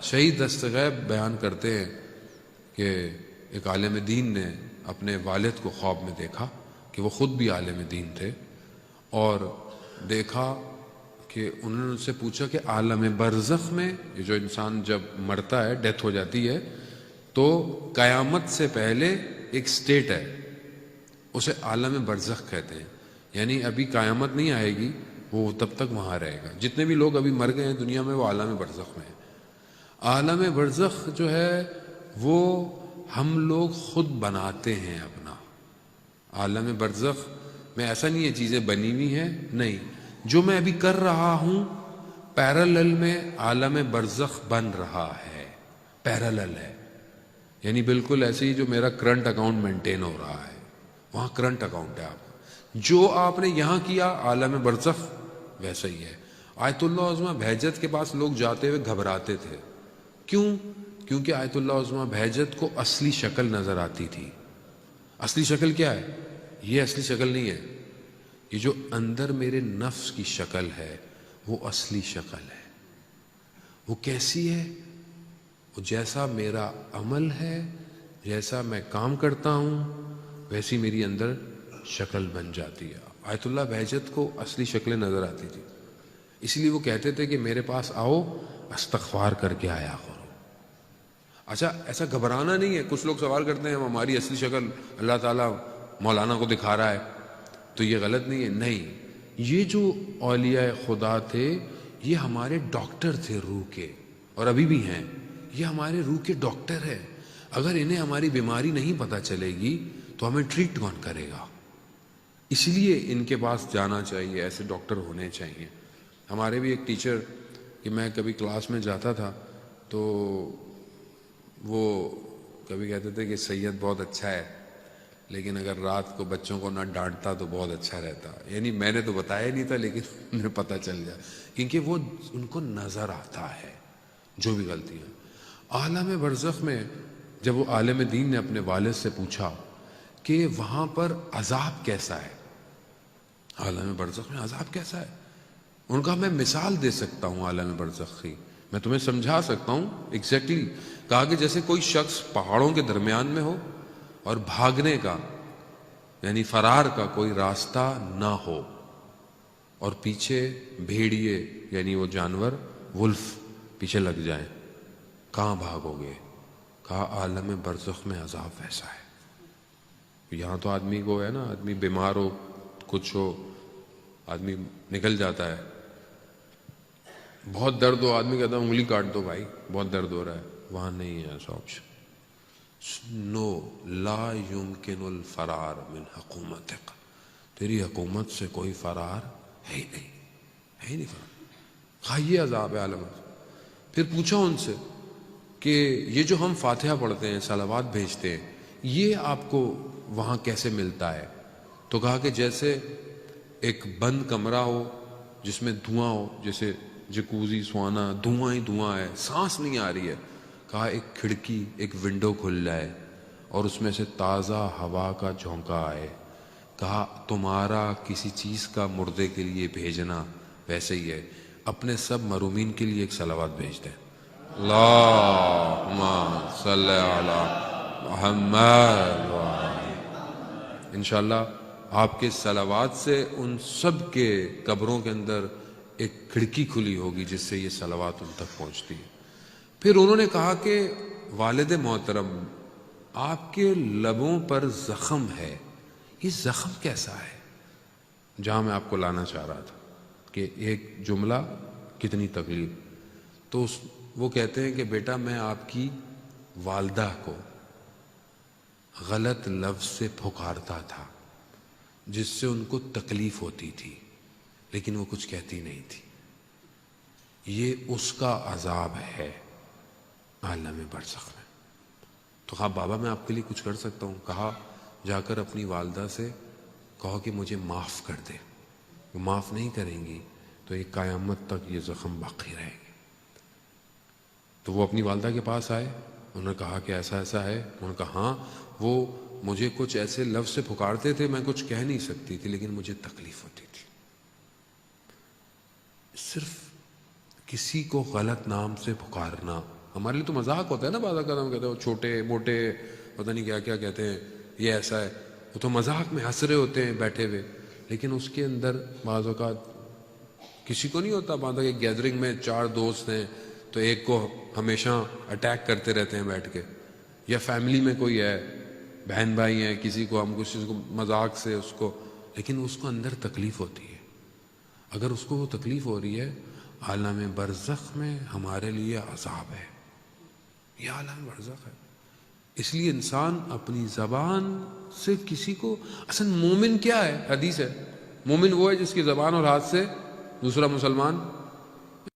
شہید دستغیب بیان کرتے ہیں کہ ایک عالم دین نے اپنے والد کو خواب میں دیکھا کہ وہ خود بھی عالم دین تھے، اور دیکھا کہ انہوں نے ان سے پوچھا کہ عالم برزخ میں، یہ جو انسان جب مرتا ہے، ڈیتھ ہو جاتی ہے، تو قیامت سے پہلے ایک سٹیٹ ہے، اسے عالم برزخ کہتے ہیں، یعنی ابھی قیامت نہیں آئے گی، وہ تب تک وہاں رہے گا۔ جتنے بھی لوگ ابھی مر گئے ہیں دنیا میں وہ عالم برزخ میں ہیں۔ عالم برزخ جو ہے وہ ہم لوگ خود بناتے ہیں اپنا۔ عالم برزخ میں ایسا نہیں ہے چیزیں بنی ہوئی ہیں، نہیں، جو میں ابھی کر رہا ہوں پیرالل میں عالم برزخ بن رہا ہے، پیرالل ہے، یعنی بالکل ایسے ہی جو میرا کرنٹ اکاؤنٹ مینٹین ہو رہا ہے، وہاں کرنٹ اکاؤنٹ ہے آپ کا، جو آپ نے یہاں کیا عالم برزخ ویسا ہی ہے۔ آیت اللہ عظمہ بہجت کے پاس لوگ جاتے ہوئے گھبراتے تھے، کیوں؟ کیونکہ آیت اللہ عظمہ بہجت کو اصلی شکل نظر آتی تھی۔ اصلی شکل کیا ہے؟ یہ اصلی شکل نہیں ہے، یہ جو اندر میرے نفس کی شکل ہے وہ اصلی شکل ہے۔ وہ کیسی ہے؟ وہ جیسا میرا عمل ہے، جیسا میں کام کرتا ہوں، ویسی میری اندر شکل بن جاتی ہے۔ آیت اللہ بہجت کو اصلی شکلیں نظر آتی تھی، اس لیے وہ کہتے تھے کہ میرے پاس آؤ، استغفار کر کے آیا کرو۔ اچھا، ایسا گھبرانا نہیں ہے۔ کچھ لوگ سوال کرتے ہیں ہماری اصلی شکل اللہ تعالیٰ مولانا کو دکھا رہا ہے تو یہ غلط نہیں ہے، نہیں، یہ جو اولیاء خدا تھے یہ ہمارے ڈاکٹر تھے روح کے، اور ابھی بھی ہیں، یہ ہمارے روح کے ڈاکٹر ہیں۔ اگر انہیں ہماری بیماری نہیں پتہ چلے گی تو ہمیں ٹریٹ کون کرے گا؟ اس لیے ان کے پاس جانا چاہیے، ایسے ڈاکٹر ہونے چاہیے۔ ہمارے بھی ایک ٹیچر، کہ میں کبھی کلاس میں جاتا تھا تو وہ کبھی کہتے تھے کہ سید بہت اچھا ہے، لیکن اگر رات کو بچوں کو نہ ڈانٹتا تو بہت اچھا رہتا۔ یعنی میں نے تو بتایا نہیں تھا لیکن انہیں پتہ چل جائے، کیونکہ وہ ان کو نظر آتا ہے جو بھی غلطیاں۔ عالم برزخ میں جب وہ عالم دین نے اپنے والد سے پوچھا کہ وہاں پر عذاب کیسا ہے، عالم برزخ میں عذاب کیسا ہے، ان کا میں مثال دے سکتا ہوں عالم برزخ کی، میں تمہیں سمجھا سکتا ہوں ایگزیکٹلی۔ کہا کہ جیسے کوئی شخص پہاڑوں کے درمیان میں ہو اور بھاگنے کا یعنی فرار کا کوئی راستہ نہ ہو، اور پیچھے بھیڑیے یعنی وہ جانور ولف پیچھے لگ جائیں، کہاں بھاگو گے؟ کہا عالم برزخ میں عذاب ویسا ہے۔ یہاں تو آدمی کو ہے نا، آدمی بیمار ہو، کچھ ہو، آدمی نکل جاتا ہے، بہت درد ہو، آدمی کہتا ہے انگلی کاٹ دو بھائی بہت درد ہو رہا ہے، وہاں نہیں ہے ایسا آپشن۔ نو، لا یمکن الفرار من حکومتک، تیری حکومت سے کوئی فرار ہے ہی نہیں، ہے ہی نہیں فرار۔ ہاں، یہ عذاب ہے عالم۔ پھر پوچھا ان سے کہ یہ جو ہم فاتحہ پڑھتے ہیں، صلوات بھیجتے ہیں، یہ آپ کو وہاں کیسے ملتا ہے؟ تو کہا کہ جیسے ایک بند کمرہ ہو جس میں دھواں ہو، جیسے جکوزی سوانا، دھواں ہی دھواں ہے، سانس نہیں آ رہی ہے۔ کہا ایک کھڑکی، ایک ونڈو کھل جائے اور اس میں سے تازہ ہوا کا جھونکا آئے۔ کہا تمہارا کسی چیز کا مردے کے لیے بھیجنا ویسے ہی ہے، اپنے سب مرومین کے لیے ایک صلوات بھیج دیں، اللہم صلی علی محمد۔ انشاءاللہ آپ کے صلوات سے ان سب کے قبروں کے اندر ایک کھڑکی کھلی ہوگی جس سے یہ صلوات ان تک پہنچتی ہے۔ پھر انہوں نے کہا کہ والد محترم، آپ کے لبوں پر زخم ہے، یہ زخم کیسا ہے؟ جہاں میں آپ کو لانا چاہ رہا تھا کہ ایک جملہ کتنی تکلیف۔ تو وہ کہتے ہیں کہ بیٹا میں آپ کی والدہ کو غلط لفظ سے پھکارتا تھا جس سے ان کو تکلیف ہوتی تھی، لیکن وہ کچھ کہتی نہیں تھی۔ یہ اس کا عذاب ہے عالم برزخ میں۔ تو کہا بابا میں آپ کے لیے کچھ کر سکتا ہوں؟ کہا جا کر اپنی والدہ سے کہو کہ مجھے معاف کر دے، وہ معاف نہیں کریں گی تو ایک قیامت تک یہ زخم باقی رہے گی۔ تو وہ اپنی والدہ کے پاس آئے، انہوں نے کہا کہ ایسا ایسا ہے، انہوں نے کہا ہاں وہ مجھے کچھ ایسے لفظ سے پکارتے تھے، میں کچھ کہہ نہیں سکتی تھی لیکن مجھے تکلیف ہوتی تھی۔ صرف کسی کو غلط نام سے پکارنا ہمارے لیے تو مذاق ہوتا ہے نا، بعض اوقات ہم کہتے ہیں وہ چھوٹے موٹے پتہ نہیں کیا کیا کہتے ہیں، یہ ایسا ہے، وہ تو مذاق میں ہنس رہے ہوتے ہیں بیٹھے ہوئے، لیکن اس کے اندر بعض اوقات کسی کو نہیں ہوتا، بعض اوقات گیدرنگ میں 4 دوست ہیں تو ایک کو ہمیشہ اٹیک کرتے رہتے ہیں بیٹھ کے، یا فیملی میں کوئی ہے، بہن بھائی ہیں، کسی کو ہم کسی کو مذاق سے اس کو، لیکن اس کو اندر تکلیف ہوتی ہے۔ اگر اس کو وہ تکلیف ہو رہی ہے، عالم برزخ میں ہمارے لیے عذاب ہے، یہ عالم برزخ ہے۔ اس لیے انسان اپنی زبان سے کسی کو، اصل مومن کیا ہے؟ حدیث ہے، مومن وہ ہے جس کی زبان اور ہاتھ سے دوسرا مسلمان